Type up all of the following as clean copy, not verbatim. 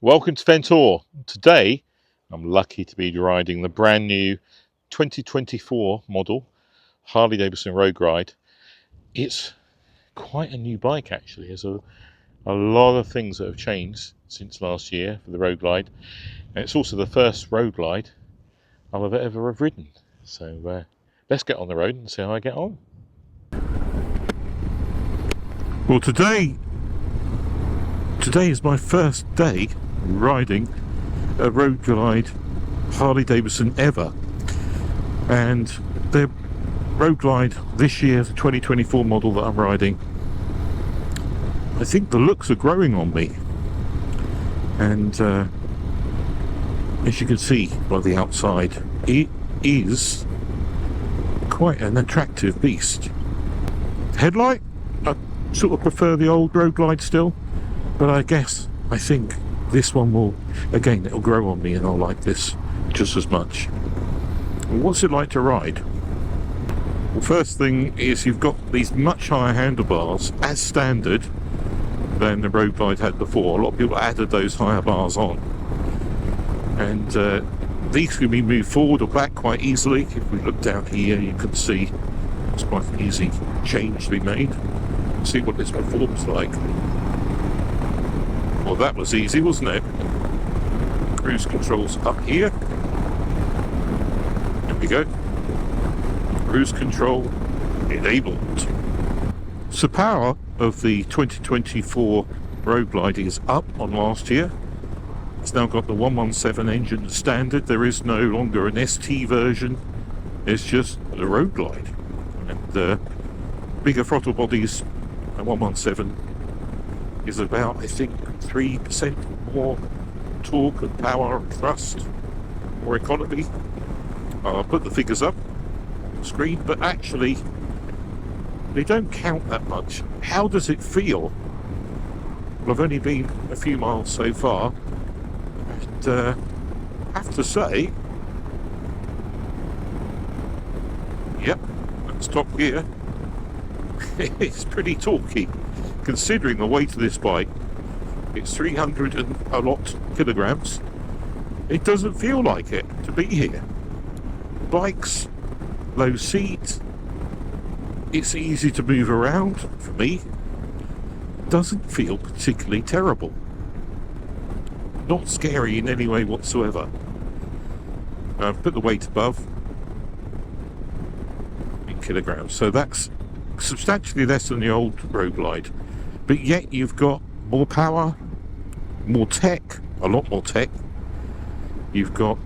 Welcome to Ventor. Today I'm lucky to be riding the brand new 2024 model Harley Davidson Road Glide. It's quite a new bike actually. There's a lot of things that have changed since last year for the Road Glide, and it's also the first Road Glide I'll ever have ridden. So let's get on the road and see how I get on. Well, today is my first day riding a Road Glide Harley Davidson ever, and the Road Glide this year, the 2024 model that I'm riding, I think the looks are growing on me, and as you can see by the outside, it is quite an attractive beast. Headlight, I sort of prefer the old Road Glide still, but I think this one will, again, it'll grow on me and I'll like this just as much. What's it like to ride? Well, first thing is you've got these much higher handlebars as standard than the Road Glide had before. A lot of people added those higher bars on, and these can be moved forward or back quite easily. If we look down here, you can see it's quite an easy change to be made. See what this performs like. Well, that was easy, wasn't it? Cruise control's up here. There we go. Cruise control enabled. So power of the 2024 Road Glide is up on last year. It's now got the 117 engine standard. There is no longer an ST version. It's just the Road Glide. And bigger throttle bodies, a 117 is about, I think, 3% more torque and power and thrust, more economy. I'll put the figures up on the screen, but actually they don't count that much. How does it feel? Well, I've only been a few miles so far, and I have to say, yep, that's top gear. It's pretty torquey, considering the weight of this bike. It's 300 and a lot kilograms. It doesn't feel like it to be here. Bikes, low seat, it's easy to move around for me. Doesn't feel particularly terrible. Not scary in any way whatsoever. I've put the weight above in kilograms, so that's substantially less than the old Road Glide, but yet you've got more power, more tech, a lot more tech. You've got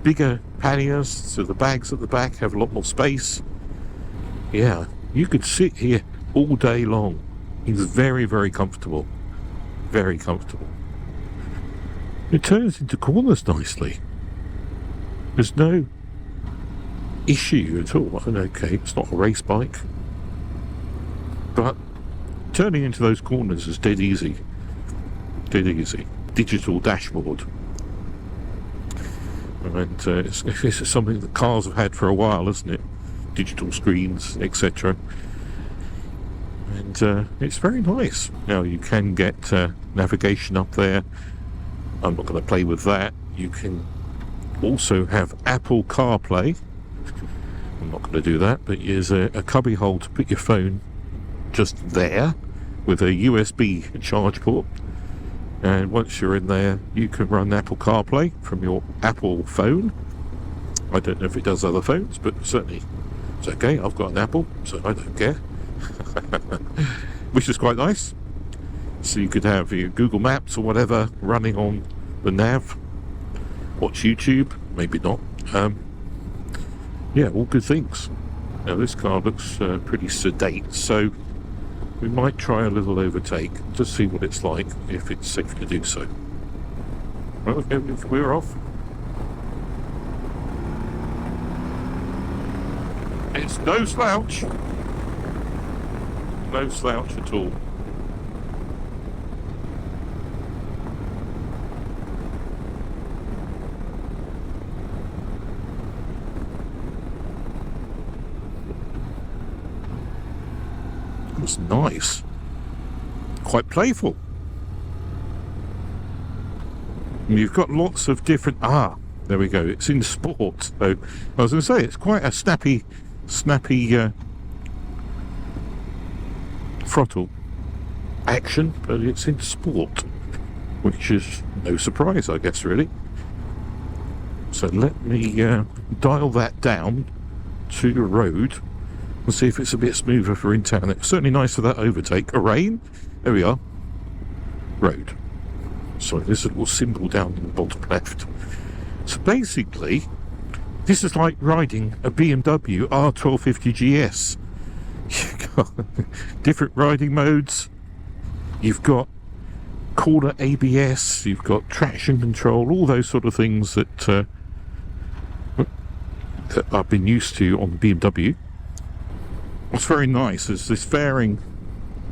bigger panniers, so the bags at the back have a lot more space. Yeah, you could sit here all day long. It's very, very comfortable. Very comfortable. It turns into corners nicely. There's no issue at all. And okay, it's not a race bike, but turning into those corners is dead easy. Dead easy. Digital dashboard. And it's something that cars have had for a while, isn't it? Digital screens, etc. And it's very nice. Now you can get navigation up there. I'm not going to play with that. You can also have Apple CarPlay. I'm not going to do that, but there's a cubby hole to put your phone just there with a USB charge port, and once you're in there you can run Apple CarPlay from your Apple phone. I don't know if it does other phones, but certainly it's okay. I've got an Apple, so I don't care. Which is quite nice. So you could have your Google Maps or whatever running on the nav, watch YouTube, maybe not. Yeah, all good things. Now this car looks pretty sedate, so we might try a little overtake to see what it's like, if it's safe to do so. Well, okay, we're off. It's no slouch. No slouch at all. It's nice. Quite playful. And you've got lots of different... there we go. It's in sport. So I was going to say, it's quite a snappy throttle action, but it's in sport, which is no surprise, I guess, really. So let me dial that down to the road and see if it's a bit smoother for in town. It's certainly nice for that overtake. A rain. There we are. Road. So there's a little symbol down in the bottom left. So basically, this is like riding a BMW R1250 GS. You've got different riding modes. You've got corner ABS. You've got traction control. All those sort of things that I've been used to on the BMW. What's very nice is this fairing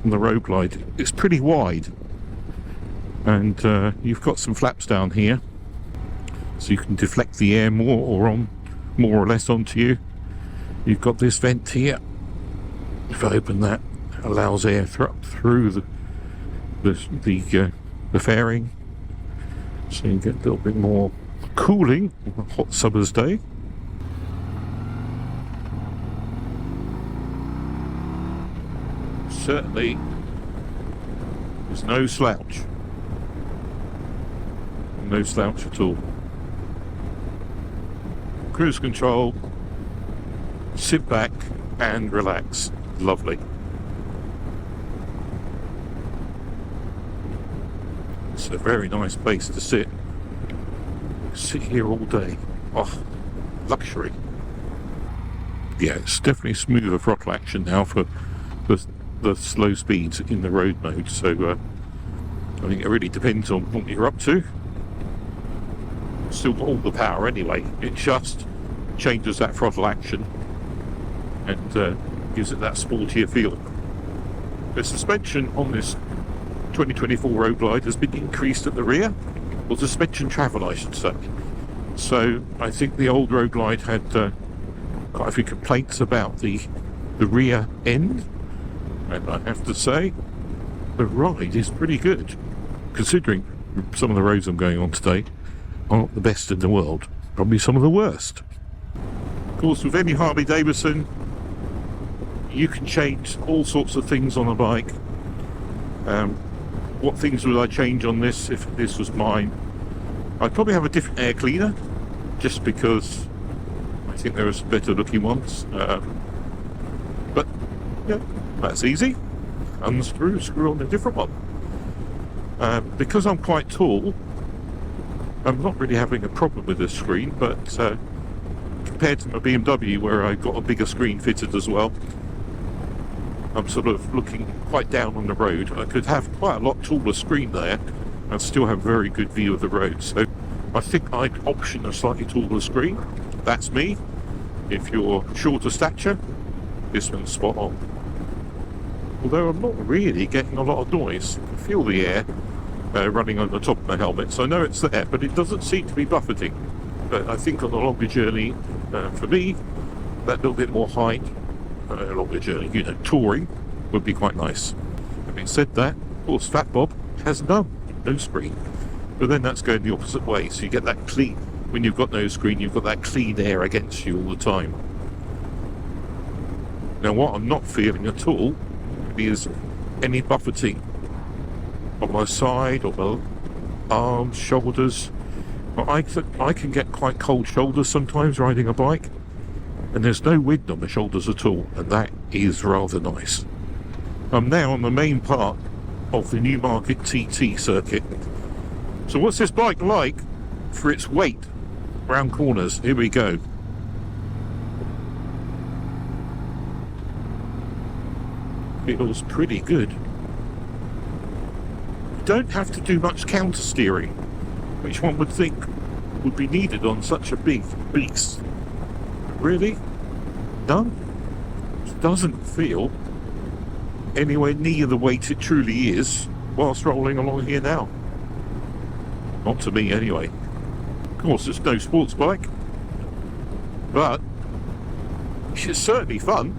on the Road Glide. It's pretty wide, and you've got some flaps down here, so you can deflect the air more or less onto you. You've got this vent here. If I open that, it allows air through the fairing, so you get a little bit more cooling on a hot summer's day. Certainly, there's no slouch. No slouch at all. Cruise control, sit back and relax. Lovely. It's a very nice place to sit. Sit here all day. Oh, luxury. Yeah, it's definitely smoother throttle action now for the slow speeds in the road mode, so I think it really depends on what you're up to. Still got all the power anyway, it just changes that throttle action and gives it that sportier feel. The suspension on this 2024 Road Glide has been increased at the rear, or suspension travel I should say. So I think the old Road Glide had quite a few complaints about the rear end, and I have to say the ride is pretty good, considering some of the roads I'm going on today aren't the best in the world, probably some of the worst. Of course, with any Harley Davidson, you can change all sorts of things on a bike. What things would I change on this if this was mine? I'd probably have a different air cleaner, just because I think there are some better looking ones. But yeah, that's easy. Unscrew, screw on a different one. Because I'm quite tall, I'm not really having a problem with this screen, but compared to my BMW, where I got a bigger screen fitted as well, I'm sort of looking quite down on the road. I could have quite a lot taller screen there and still have a very good view of the road. So I think I'd option a slightly taller screen. That's me. If you're shorter stature, this one's spot on. Although I'm not really getting a lot of noise. I can feel the air running on the top of my helmet, so I know it's there, but it doesn't seem to be buffeting. But I think on a longer journey, for me, that little bit more height, a longer journey, touring, would be quite nice. Having said that, of course, Fat Bob has no screen. But then that's going the opposite way, so you get that clean. When you've got no screen, you've got that clean air against you all the time. Now, what I'm not feeling at all is any buffeting on my side or my arms, shoulders. I can get quite cold shoulders sometimes riding a bike, and there's no wind on my shoulders at all, and that is rather nice. I'm now on the main part of the Newmarket TT circuit. So what's this bike like for its weight round corners? Here we go. Feels pretty good. You don't have to do much counter steering, which one would think would be needed on such a big beast. Really? None? It doesn't feel anywhere near the weight it truly is whilst rolling along here now. Not to me anyway. Of course, it's no sports bike, but it's certainly fun.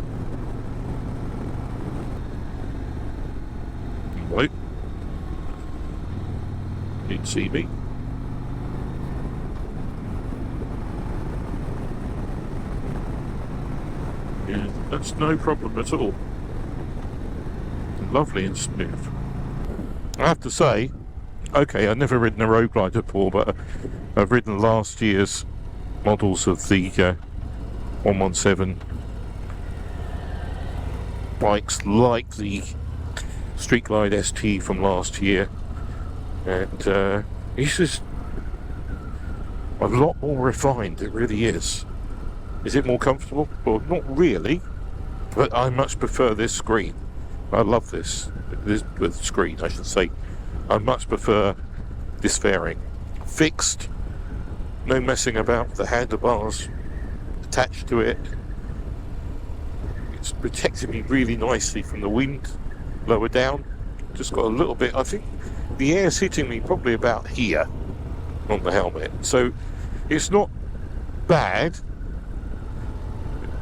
Right. Didn't see me. That's no problem at all. Lovely and smooth. I have to say, okay, I've never ridden a Road Glide before, but I've ridden last year's models of the 117 bikes, like the Street Glide ST from last year, and it's just a lot more refined. It really is. Is it more comfortable? Well, not really, but I much prefer this screen. I love this screen, I should say. I much prefer this fairing. Fixed, no messing about with the handlebars attached to it. It's protected me really nicely from the wind lower down. Just got a little bit, I think the air's hitting me probably about here on the helmet. So it's not bad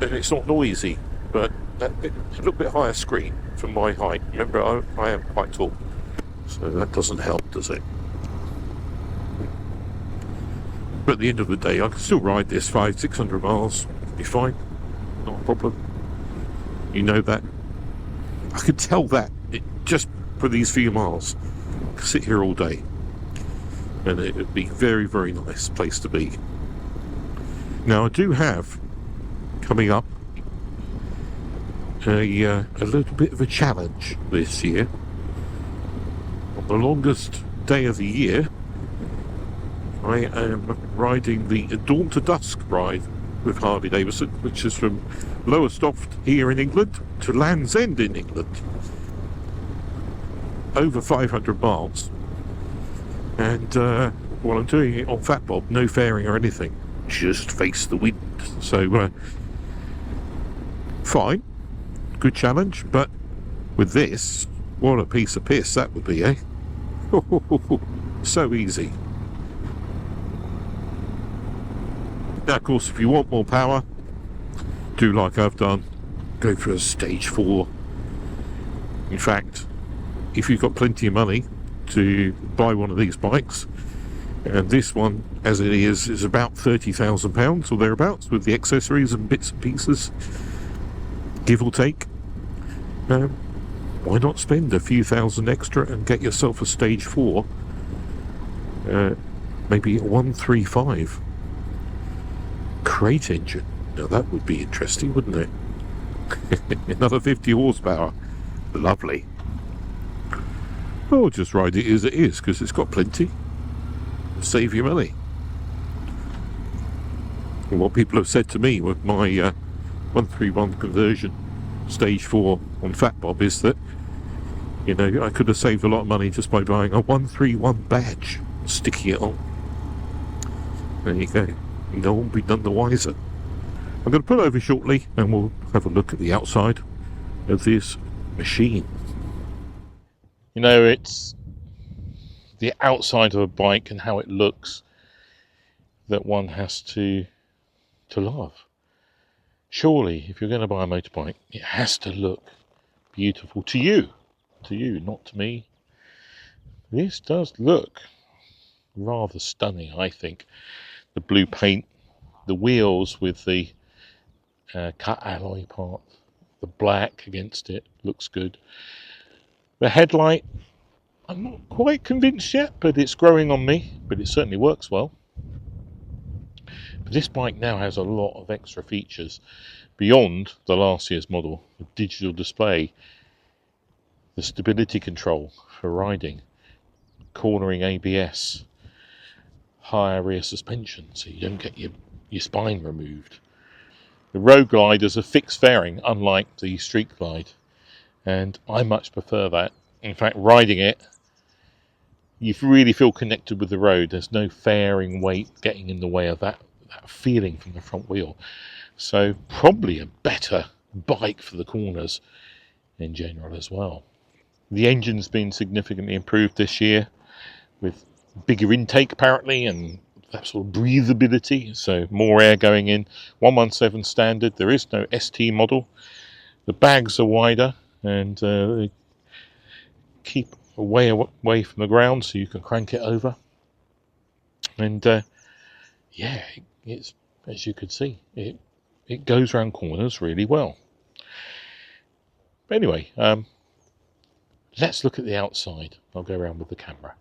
and it's not noisy, but a little bit higher screen for my height. Remember, I am quite tall, so that doesn't help, does it? But at the end of the day, I can still ride this 500-600 miles, be fine, not a problem. You know that. I could tell that just for these few miles. I could sit here all day, and it would be a very, very nice place to be. Now, I do have coming up a little bit of a challenge this year. On the longest day of the year, I am riding the Dawn to Dusk ride with Harley Davidson, which is from Lowestoft here in England to Land's End in England. Over 500 miles. And well, I'm doing it on Fat Bob, no fairing or anything. Just face the wind. So, fine. Good challenge, but with this, what a piece of piss that would be, eh? So easy. Now, of course, if you want more power, do like I've done, go for a stage 4. In fact, if you've got plenty of money to buy one of these bikes, and this one, as it is about £30,000 or thereabouts, with the accessories and bits and pieces, give or take. Why not spend a few thousand extra and get yourself a stage 4, maybe a 135 crate engine. Now that would be interesting, wouldn't it? Another 50 horsepower. Lovely. Or just ride it as it is, because it's got plenty. Save you money. And what people have said to me with my 131 conversion stage 4 on Fat Bob is that, you know, I could have saved a lot of money just by buying a 131 badge, sticking it on. There you go. No one will be none the wiser. I'm going to pull over shortly and we'll have a look at the outside of this machine. You know, it's the outside of a bike and how it looks that one has to love. Surely, if you're going to buy a motorbike, it has to look beautiful to you, not to me. This does look rather stunning, I think. The blue paint, the wheels with the cut alloy part, the black against it, looks good. The headlight, I'm not quite convinced yet, but it's growing on me, but it certainly works well. But this bike now has a lot of extra features beyond the last year's model. The digital display, the stability control for riding, cornering ABS, higher rear suspension so you don't get your spine removed. The Road Glide is a fixed fairing, unlike the Street Glide, and I much prefer that. In fact, riding it, you really feel connected with the road. There's no fairing weight getting in the way of that feeling from the front wheel. So probably a better bike for the corners in general as well. The engine's been significantly improved this year with bigger intake apparently and that sort of breathability, so more air going in. 117 standard. There is no ST model. The bags are wider and they keep away from the ground so you can crank it over. And yeah, it's, as you could see, it goes around corners really well. But anyway, let's look at the outside. I'll go around with the camera.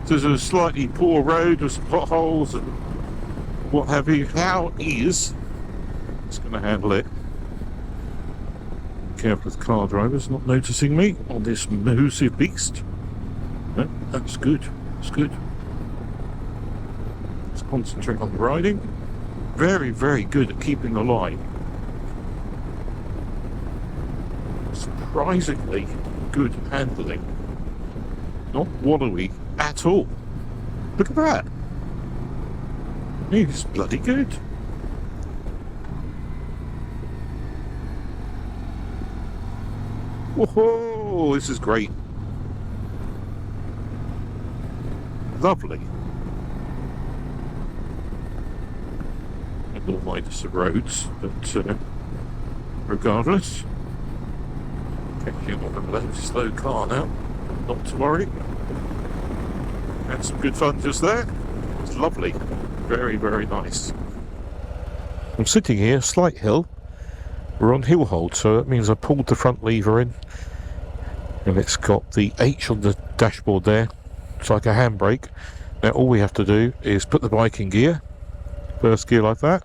There's a slightly poor road with some potholes and what have you. How is it's going to handle it? Careful with car drivers not noticing me on this massive beast. No, that's good. That's good. Let's concentrate on the riding. Very, very good at keeping the line. Surprisingly good handling. Not wallowy at all. Look at that. It's bloody good. Whoa, this is great. Lovely. I don't mind the roads, but regardless. Catching on a low, slow car now. Not to worry. Had some good fun just there. It's lovely. Very, very nice. I'm sitting here, slight hill. We're on hill hold, so that means I pulled the front lever in. And it's got the H on the dashboard there. It's like a handbrake. Now all we have to do is put the bike in gear. First gear like that.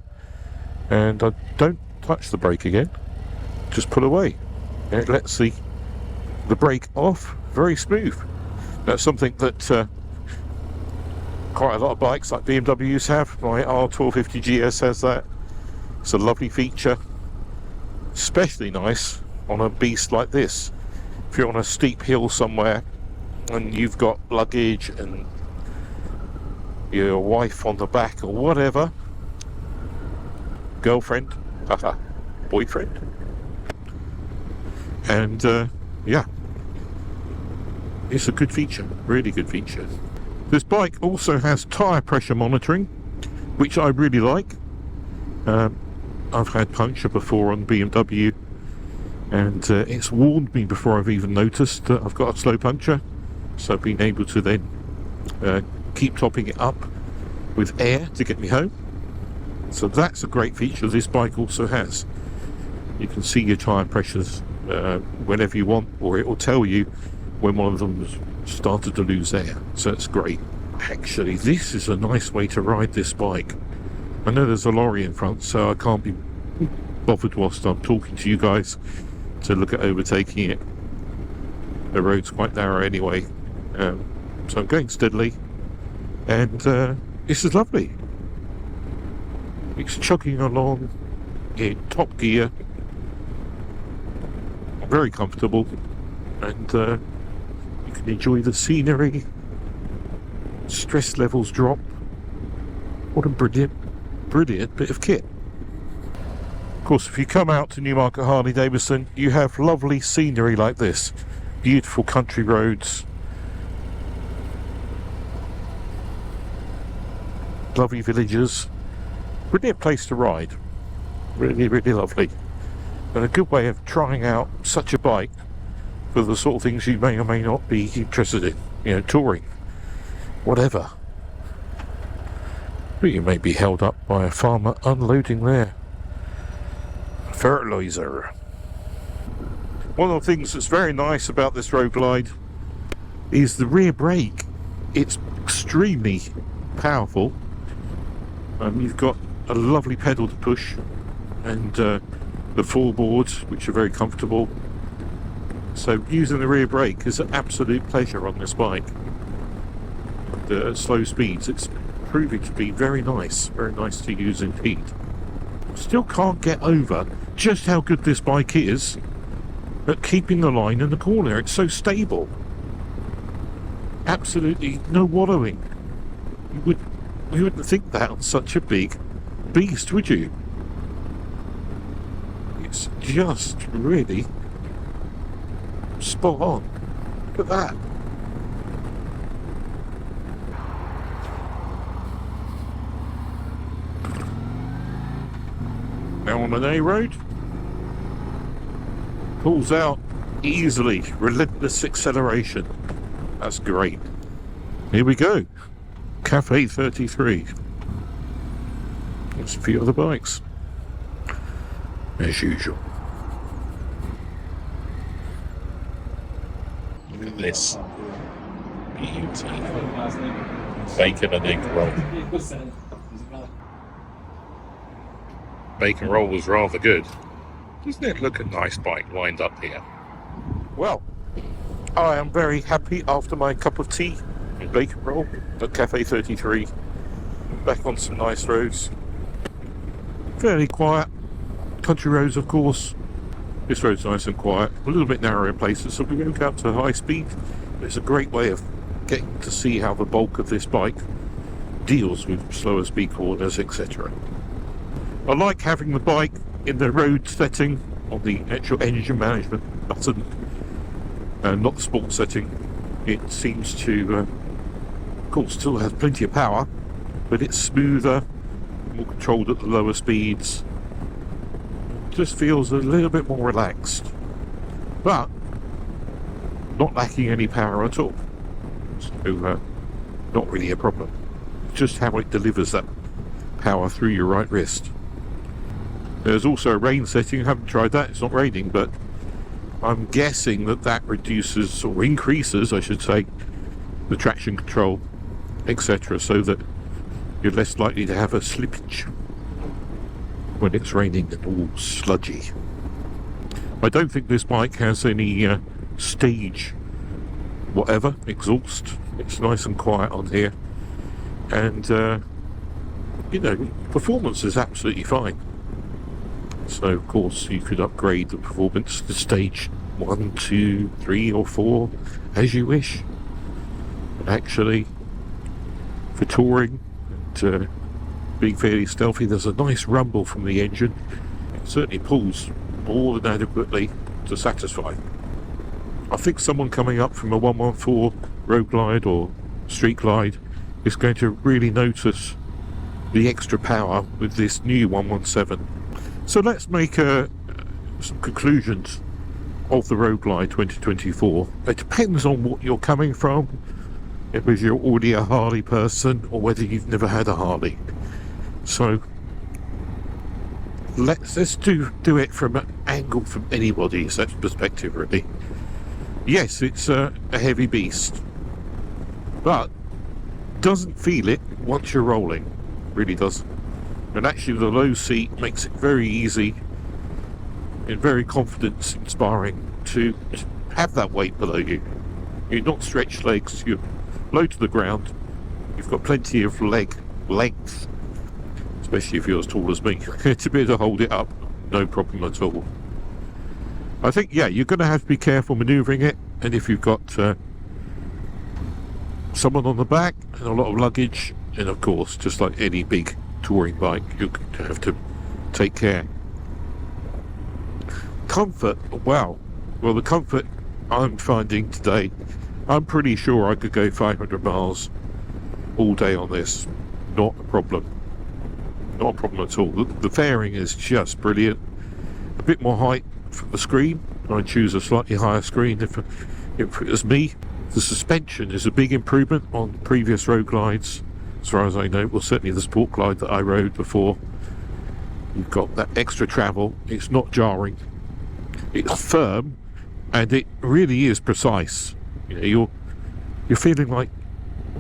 And I don't touch the brake again. Just pull away. And it lets the brake off. Very smooth. That's something that quite a lot of bikes like BMWs have. My R1250 GS has that. It's a lovely feature. Especially nice on a beast like this. If you're on a steep hill somewhere and you've got luggage and your wife on the back or whatever, girlfriend, boyfriend, and yeah, it's a good feature, really good feature. This bike also has tyre pressure monitoring, which I really like. I've had puncture before on BMW, and it's warned me before I've even noticed that I've got a slow puncture, so I've been able to then keep topping it up with air to get me home. So that's a great feature this bike also has. You can see your tyre pressures whenever you want, or it will tell you when one of them has started to lose air, so it's great. Actually, this is a nice way to ride this bike. I know there's a lorry in front, so I can't be bothered whilst I'm talking to you guys to look at overtaking it. The road's quite narrow anyway. So I'm going steadily, and this is lovely. It's chugging along in top gear, very comfortable, and you can enjoy the scenery. Stress levels drop. What a brilliant bit of kit. Of course, if you come out to Newmarket Harley Davidson, you have lovely scenery like this. Beautiful country roads, lovely villages. Brilliant place to ride. Really, really lovely. And a good way of trying out such a bike for the sort of things you may or may not be interested in. You know, touring, whatever. But you may be held up by a farmer unloading their fertilizer. One of the things that's very nice about this Road Glide is the rear brake. It's extremely powerful. You've got a lovely pedal to push, and the floorboards, which are very comfortable. So using the rear brake is an absolute pleasure on this bike. At slow speeds, it's proving to be very nice to use indeed. Still can't get over just how good this bike is at keeping the line in the corner. It's so stable. Absolutely no wallowing. You wouldn't think that on such a big beast, would you? It's just really spot on. Look at that. Now on the A road, pulls out easily, relentless acceleration. That's great. Here we go. Cafe 33. There's a few other bikes, as usual. Look at this. Beauty. Bacon and egg roll. Bacon roll was rather good. Doesn't it look a nice bike lined up here? Well, I am very happy after my cup of tea and bacon roll at Cafe 33. Back on some nice roads. Fairly quiet. Country roads, of course. This road's nice and quiet. A little bit narrow in places, so we won't go up to high speed. It's a great way of getting to see how the bulk of this bike deals with slower speed corners, etc. I like having the bike in the road setting on the actual engine management button, and not the sport setting. It seems to, of course, still has plenty of power, but it's smoother, more controlled at the lower speeds. Just feels a little bit more relaxed, but not lacking any power at all. So, not really a problem. Just how it delivers that power through your right wrist. There's also a rain setting. I haven't tried that, it's not raining, but I'm guessing that reduces, or increases I should say, the traction control, etc., so that you're less likely to have a slippage when it's raining and all sludgy. I don't think this bike has any stage whatever exhaust. It's nice and quiet on here, and you know, performance is absolutely fine. So of course you could upgrade the performance to stage 1, 2, 3 or 4 as you wish. But actually, for touring and being fairly stealthy, there's a nice rumble from the engine. It certainly pulls more than adequately to satisfy. I think someone coming up from a 114 Road Glide or Street Glide is going to really notice the extra power with this new 117. So let's make some conclusions of the Road Glide 2024. It depends on what you're coming from, whether you're already a Harley person or whether you've never had a Harley. So let's do it from an angle from anybody's perspective, really. Yes, it's a heavy beast, but doesn't feel it once you're rolling. Really doesn't. And actually the low seat makes it very easy and very confidence inspiring to have that weight below you. You're not stretched legs, you're low to the ground. You've got plenty of length, especially if you're as tall as me, to be able to hold it up, no problem at all. I think, yeah, you're going to have to be careful manoeuvring it, and if you've got someone on the back and a lot of luggage, and of course, just like any big touring bike, you're going to have to take care. Comfort, wow. Well, the comfort I'm finding today, I'm pretty sure I could go 500 miles all day on this. Not a problem. Not a problem at all. The fairing is just brilliant. A bit more height for the screen. I choose a slightly higher screen if it was me. The suspension is a big improvement on previous road glides, as far as I know. Well, certainly the Sport Glide that I rode before. You've got that extra travel. It's not jarring. It's firm, and it really is precise. You know, you're feeling like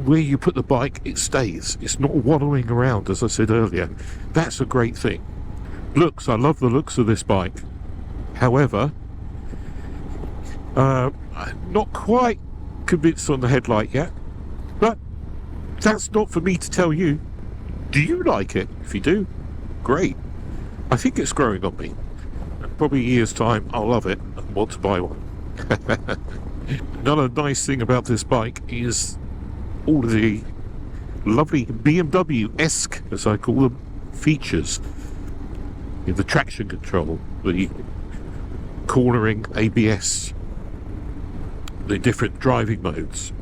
where you put the bike, it stays. It's not wallowing around, as I said earlier. That's a great thing. Looks, I love the looks of this bike. However, I'm not quite convinced on the headlight yet, but that's not for me to tell you. Do you like it? If you do, great. I think it's growing on me. Probably a year's time, I'll love it and want to buy one. Another nice thing about this bike is all of the lovely BMW-esque, as I call them, features. The traction control, the cornering ABS, the different driving modes,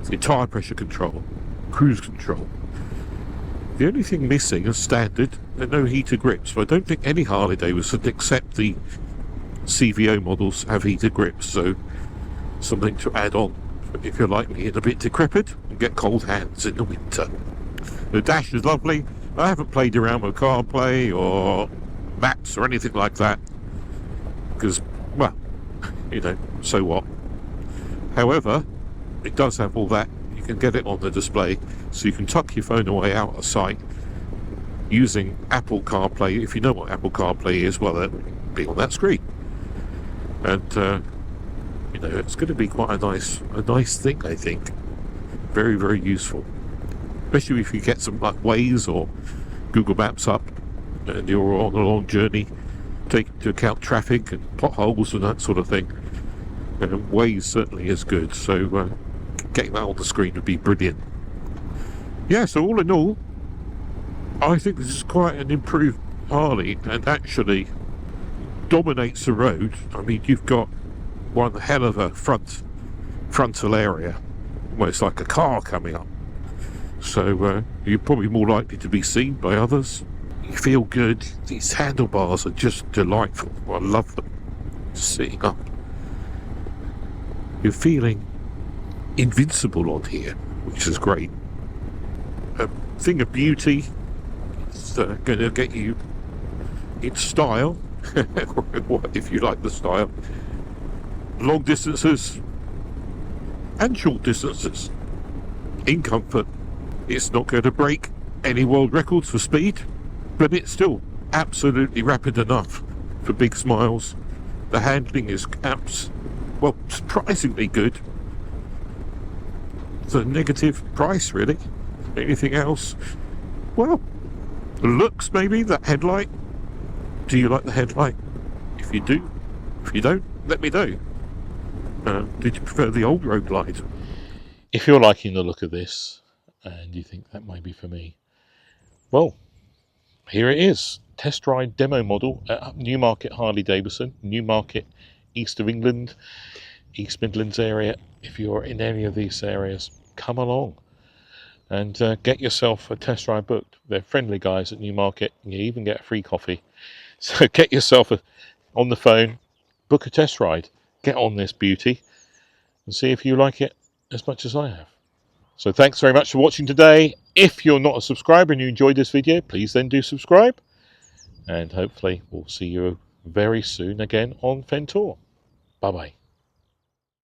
the tyre pressure control, cruise control. The only thing missing is standard, there are no heated grips, but I don't think any Harley Davidson except the CVO models have heated grips, so something to add on if you're like me and a bit decrepit and get cold hands in the winter. The dash is lovely. I haven't played around with CarPlay or maps or anything like that because, well, you know, so what. However, it does have all that. You can get it on the display, so you can tuck your phone away out of sight using Apple CarPlay. If you know what Apple CarPlay is, well, it'll be on that screen. And you know, it's going to be quite a nice thing, I think. Very, very useful, especially if you get some like Waze or Google Maps up and you're on a long journey. Take into account traffic and potholes and that sort of thing. And Waze certainly is good. So getting that on the screen would be brilliant. Yeah. So all in all, I think this is quite an improved Harley, and actually dominates the road. I mean, you've got one hell of a frontal area, almost like a car coming up. So you're probably more likely to be seen by others. You feel good. These handlebars are just delightful. I love them. Sitting up, you're feeling invincible on here, which is great. A thing of beauty. It's going to get you in style, if you like the style. Long distances and short distances. In comfort. It's not going to break any world records for speed, but it's still absolutely rapid enough for big smiles. The handling is surprisingly good. It's a negative price, really. Anything else? Well, the looks, maybe. That headlight. Do you like the headlight? If you do. If you don't, let me know. Did you prefer the old Road Glide? If you're liking the look of this and you think that might be for me, well, here it is. Test ride demo model at Newmarket Harley Davidson, Newmarket, east of England, East Midlands area. If you're in any of these areas, come along and get yourself a test ride booked. They're friendly guys at Newmarket. You even get a free coffee. So get yourself on the phone, book a test ride, get on this beauty and see if you like it as much as I have. So thanks very much for watching today. If you're not a subscriber and you enjoyed this video, please then do subscribe. And hopefully we'll see you very soon again on Fentor. Bye-bye.